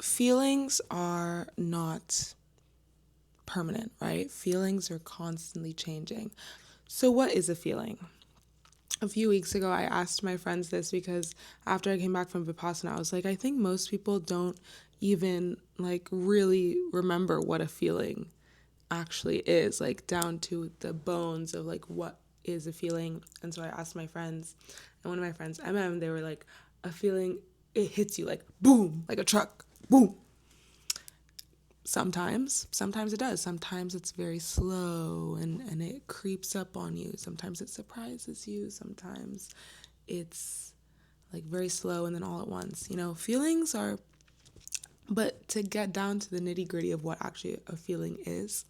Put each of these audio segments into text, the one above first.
feelings are not permanent, right? Feelings are constantly changing. So what is a feeling? A few weeks ago, I asked my friends this because after I came back from Vipassana, I was like, I think most people don't even like really remember what a feeling actually is, like down to the bones of like what is a feeling. And so I asked my friends, and one of my friends, they were like, a feeling, it hits you like boom, like a truck, boom. Sometimes it does. Sometimes it's very slow and it creeps up on you. Sometimes it surprises you. Sometimes it's like very slow and then all at once. Feelings are, but to get down to the nitty gritty of what actually a feeling is,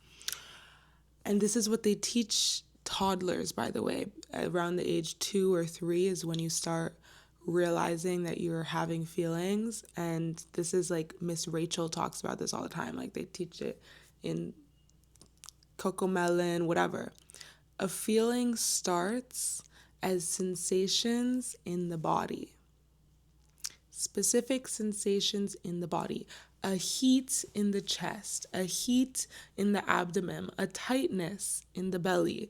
and this is what they teach toddlers, by the way, around the age 2 or 3 is when you start realizing that you're having feelings. And this is like Miss Rachel talks about this all the time. Like they teach it in Cocomelon, whatever. A feeling starts as sensations in the body, specific sensations in the body. A heat in the chest, a heat in the abdomen, a tightness in the belly.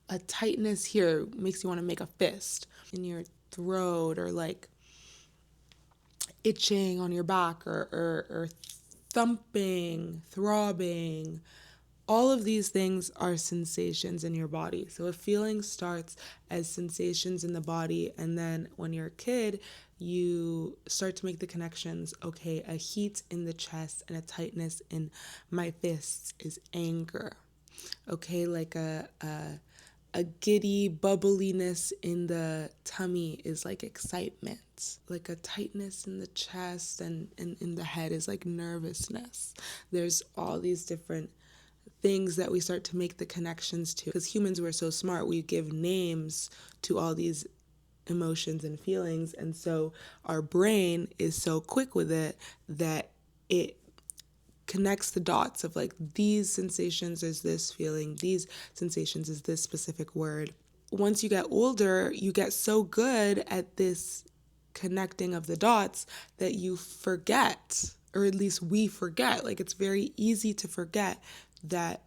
A tightness here makes you want to make a fist in your throat, or like itching on your back, or thumping, throbbing. All of these things are sensations in your body. So a feeling starts as sensations in the body, and then when you're a kid, you start to make the connections. Okay, a heat in the chest and a tightness in my fists is anger. Okay, like a giddy bubbliness in the tummy is like excitement. Like a tightness in the chest and in the head is like nervousness. There's all these different things that we start to make the connections to. Because humans, we're so smart, we give names to all these emotions and feelings. And so our brain is so quick with it that it connects the dots of like these sensations is this feeling, these sensations is this specific word. Once you get older, you get so good at this connecting of the dots that you forget, or at least we forget. Like it's very easy to forget that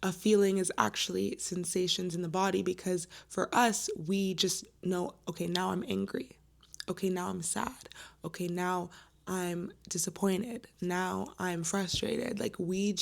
a feeling is actually sensations in the body, because for us, we just know, okay, now I'm angry. Okay, now I'm sad. Okay, now I'm disappointed. Now I'm frustrated. Like we're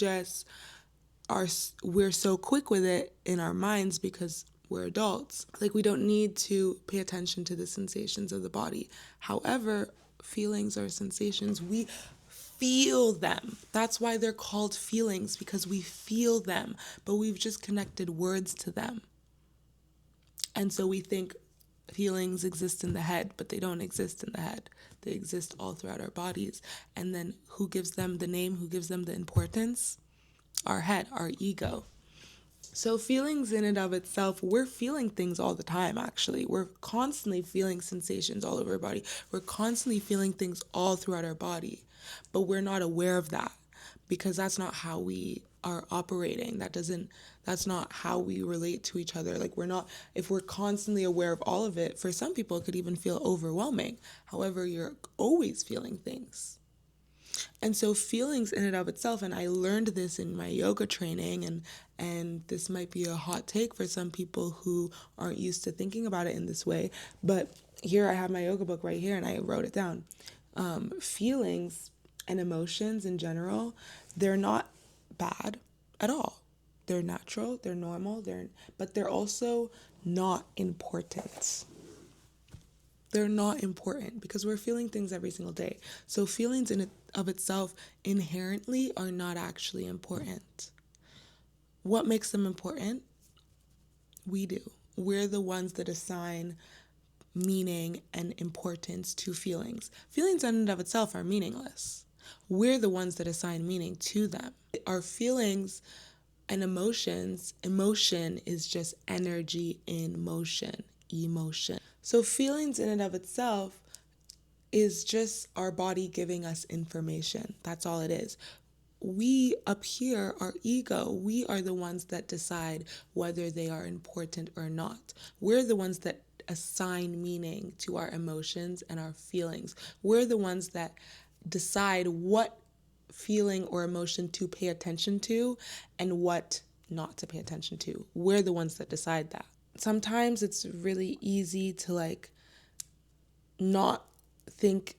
so quick with it in our minds because we're adults. Like we don't need to pay attention to the sensations of the body. However, feelings are sensations. We feel them. That's why they're called feelings, because we feel them, but we've just connected words to them. And so we think feelings exist in the head, but they don't exist in the head. They exist all throughout our bodies. And then who gives them the name? Who gives them the importance? Our head, our ego. So feelings in and of itself, we're feeling things all the time, actually. We're constantly feeling sensations all over our body. We're constantly feeling things all throughout our body, but we're not aware of that because that's not how we are operating. That's not how we relate to each other. Like if we're constantly aware of all of it, for some people it could even feel overwhelming. However, you're always feeling things. And so feelings in and of itself, and I learned this in my yoga training, and this might be a hot take for some people who aren't used to thinking about it in this way, but here I have my yoga book right here and I wrote it down. Feelings and emotions in general, they're not bad at all. They're natural, they're normal, but they're also not important. They're not important because we're feeling things every single day. So feelings in it of itself inherently are not actually important. What makes them important? We do. We're the ones that assign meaning and importance to feelings. Feelings in and of itself are meaningless. We're the ones that assign meaning to them. Our feelings and emotion is just energy in motion, emotion. So feelings in and of itself is just our body giving us information. That's all it is. We up here, our ego, we are the ones that decide whether they are important or not. We're the ones that assign meaning to our emotions and our feelings. We're the ones that decide what feeling or emotion to pay attention to and what not to pay attention to. We're the ones that decide that. Sometimes it's really easy to like not think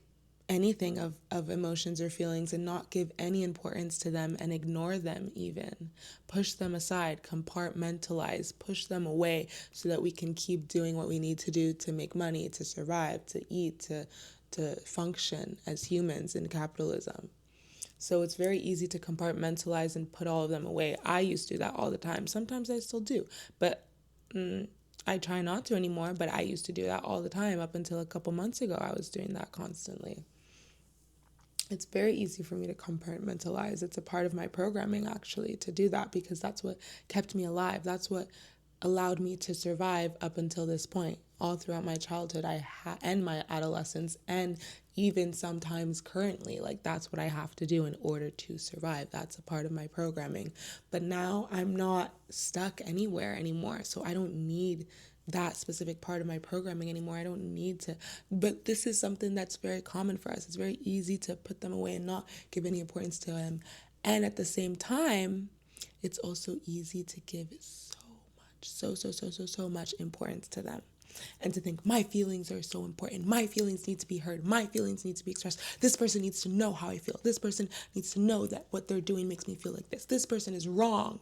anything of emotions or feelings and not give any importance to them and ignore them, even push them aside, compartmentalize, push them away so that we can keep doing what we need to do to make money, to survive, to eat, to function as humans in capitalism. So it's very easy to compartmentalize and put all of them away. I used to do that all the time. Sometimes I still do, but I try not to anymore, but I used to do that all the time. Up until a couple months ago, I was doing that constantly. It's very easy for me to compartmentalize. It's a part of my programming, actually, to do that, because that's what kept me alive. That's what allowed me to survive up until this point. All throughout my childhood and my adolescence, and even sometimes currently, like that's what I have to do in order to survive. That's a part of my programming. But now I'm not stuck anywhere anymore, so I don't need that specific part of my programming anymore. I don't need to, but this is something that's very common for us. It's very easy to put them away and not give any importance to them. And at the same time, it's also easy to give so much importance to them. And to think, my feelings are so important. My feelings need to be heard. My feelings need to be expressed. This person needs to know how I feel. This person needs to know that what they're doing makes me feel like this. This person is wrong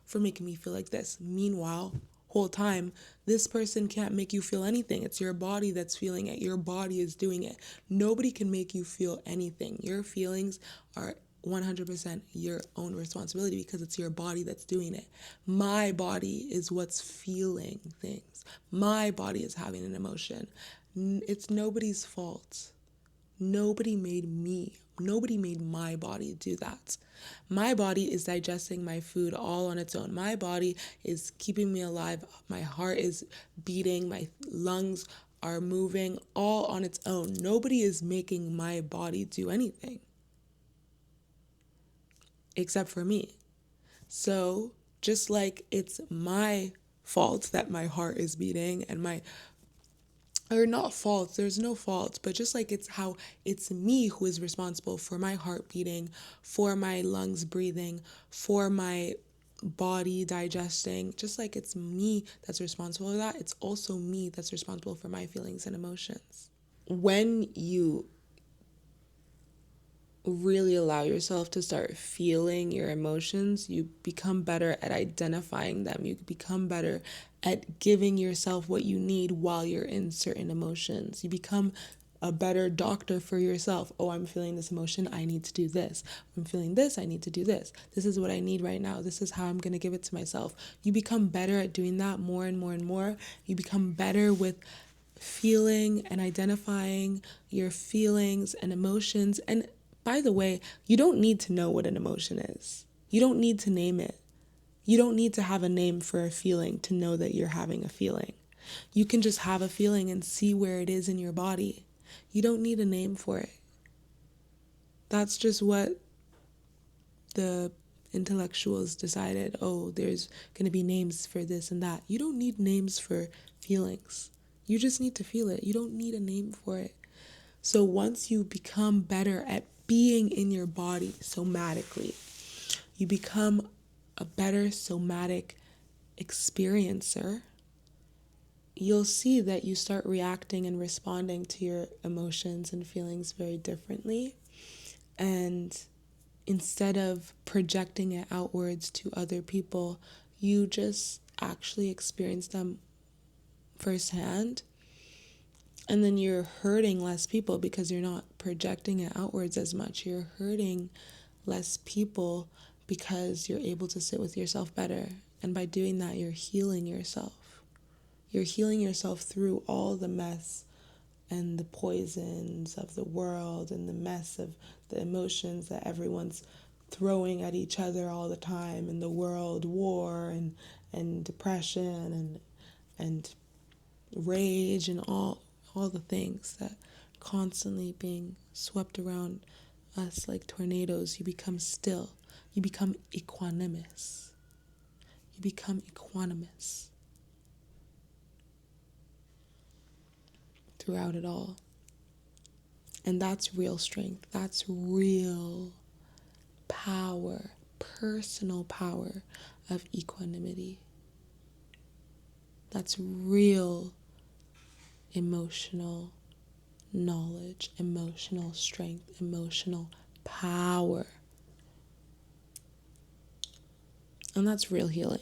for making me feel like this. Meanwhile, whole time, this person can't make you feel anything. It's your body that's feeling it. Your body is doing it. Nobody can make you feel anything. Your feelings are 100% your own responsibility, because it's your body that's doing it. My body is what's feeling things. My body is having an emotion. It's nobody's fault. Nobody made me. Nobody made my body do that. My body is digesting my food all on its own. My body is keeping me alive. My heart is beating. My lungs are moving all on its own. Nobody is making my body do anything except for me. So just like it's my fault that my heart is beating and or not fault, there's no fault, but just like it's me who is responsible for my heart beating, for my lungs breathing, for my body digesting, just like it's me that's responsible for that, it's also me that's responsible for my feelings and emotions. When you really allow yourself to start feeling your emotions, you become better at identifying them. You become better at giving yourself what you need while you're in certain emotions. You become a better doctor for yourself. Oh, I'm feeling this emotion. I need to do this. I'm feeling this. I need to do this. This is what I need right now. This is how I'm going to give it to myself. You become better at doing that more and more and more. You become better with feeling and identifying your feelings and emotions. And by the way, you don't need to know what an emotion is. You don't need to name it. You don't need to have a name for a feeling to know that you're having a feeling. You can just have a feeling and see where it is in your body. You don't need a name for it. That's just what the intellectuals decided. Oh, there's going to be names for this and that. You don't need names for feelings. You just need to feel it. You don't need a name for it. So once you become better at being in your body somatically, you become a better somatic experiencer, you'll see that you start reacting and responding to your emotions and feelings very differently. And instead of projecting it outwards to other people, you just actually experience them firsthand. And then you're hurting less people because you're not projecting it outwards as much. You're hurting less people because you're able to sit with yourself better. And by doing that, you're healing yourself. You're healing yourself through all the mess and the poisons of the world and the mess of the emotions that everyone's throwing at each other all the time, and the world war and depression and rage and all the things that constantly being swept around us like tornadoes. You become still. You become equanimous. You become equanimous throughout it all. And that's real strength. That's real power, personal power of equanimity. That's real emotional knowledge, emotional strength, emotional power. And that's real healing.